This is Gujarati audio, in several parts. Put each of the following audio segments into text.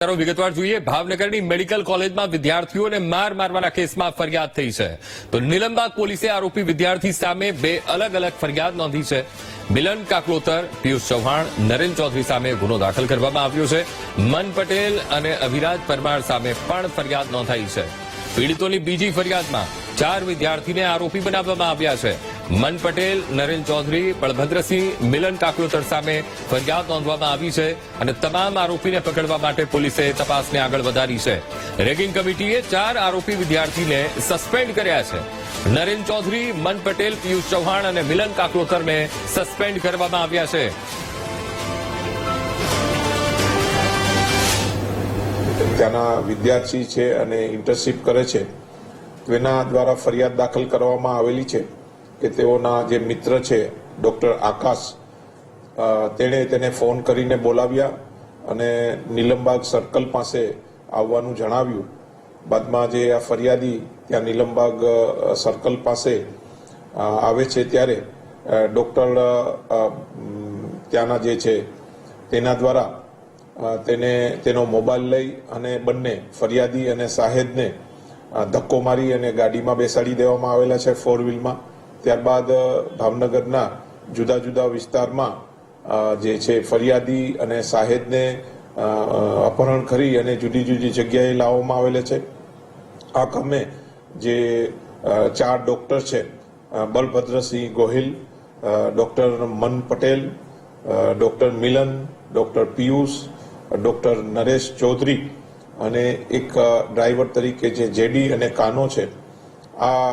વિગતવાર જોઈએ ભાવનગરની મેડિકલ કોલેજમાં વિદ્યાર્થીઓને માર મારવાના કેસમાં ફરિયાદ થઈ છે તો નીલમબાગ પોલીસે આરોપી વિદ્યાર્થી સામે બે અલગ અલગ ફરિયાદ નોંધી છે। મિલન કાકલોતર, પિયુષ ચૌહાણ, નરેન ચૌધરી સામે ગુનો દાખલ કરવામાં આવ્યો છે। મન પટેલ અને અભિરાજ પરમાર સામે પણ ફરિયાદ નોંધાઈ છે। પીડિતોની બીજી ફરિયાદમાં 4 વિદ્યાર્થીને આરોપી બનાવવામાં આવ્યા છે। મન પટેલ, નરેન ચૌધરી, બળભદ્રસિંહ, મિલન કાકલોતર સામે ફરિયાદ નોંધવામાં આવી છે અને તમામ આરોપીને પકડવા માટે પોલીસે તપાસને આગળ વધારી છે। રેગિંગ કમિટીએ 4 આરોપી વિદ્યાર્થીને સસ્પેન્ડ કર્યા છે। નરેન ચૌધરી, મન પટેલ, પિયુષ ચૌહાણ અને મિલન કાકલોતરને સસ્પેન્ડ કરવામાં આવ્યા છે। ત્યાંના વિદ્યાર્થી છે અને ઇન્ટર્નશીપ કરે છે તેના દ્વારા ફરિયાદ દાખલ કરવામાં આવેલી છે કે તેઓના જે મિત્ર છે ડોક્ટર આકાશ તેણે તેને ફોન કરીને બોલાવ્યા અને નીલમબાગ સર્કલ પાસે આવવાનું જણાવ્યું। બાદમાં જે આ ફરિયાદી ત્યાં નીલમબાગ સર્કલ પાસે આવે છે ત્યારે ડોક્ટર ત્યાંના જે છે તેના દ્વારા તેનો મોબાઈલ લઈ અને બંને ફરિયાદી અને શાહેદને ધક્કો મારી અને ગાડીમાં બેસાડી દેવામાં આવેલા છે 4 વ્હીલમાં। ત્યારબાદ ભાવનગરના જુદા જુદા વિસ્તારમાં જે છે ફરિયાદી અને શાહેદને અપહરણ કરી અને જુદી જુદી જગ્યાએ લાવવામાં આવેલા છે। આ ક્રમે જે 4 ડોક્ટર છે બલભદ્રસિંહ ગોહિલ, ડોક્ટર મન પટેલ, ડોક્ટર મિલન, ડોક્ટર પિયુષ, ડોક્ટર નરેશ ચૌધરી અને એક ડ્રાઈવર તરીકે જે જેડી અને કાનો છે, આ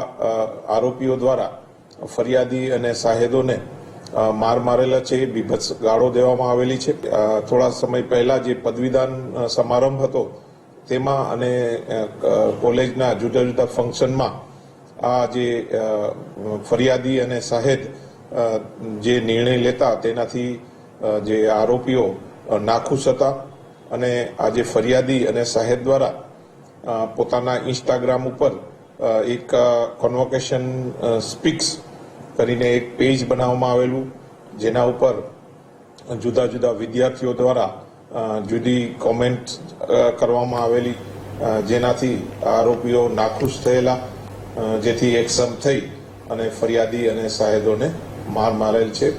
આરોપીઓ દ્વારા ફરિયાદી અને શાહેદોને માર મારેલા છે, બીભત્સ ગાળો દેવામાં આવેલી છે। થોડા સમય પહેલા જે પદવીદાન સમારંભ હતો તેમાં અને કોલેજના જુદા જુદા ફંક્શનમાં આ જે ફરિયાદી અને શાહેદ જે નિર્ણય લેતા તેનાથી જે આરોપીઓ નાખુશ હતા અને આ જે ફરિયાદી અને શાહેદ દ્વારા પોતાના ઇન્સ્ટાગ્રામ ઉપર એક કોન્વોકેશન સ્પીક્સ કરીને એક પેજ બનાવવામાં આવેલું, જેના ઉપર જુદા જુદા વિદ્યાર્થીઓ દ્વારા જુદી કોમેન્ટ કરવામાં આવેલી, જેનાથી આરોપીઓ નાખુશ થયેલા, જેથી એકસમ થઈ અને ફરિયાદી અને શાહેદોને માર મારેલ છે।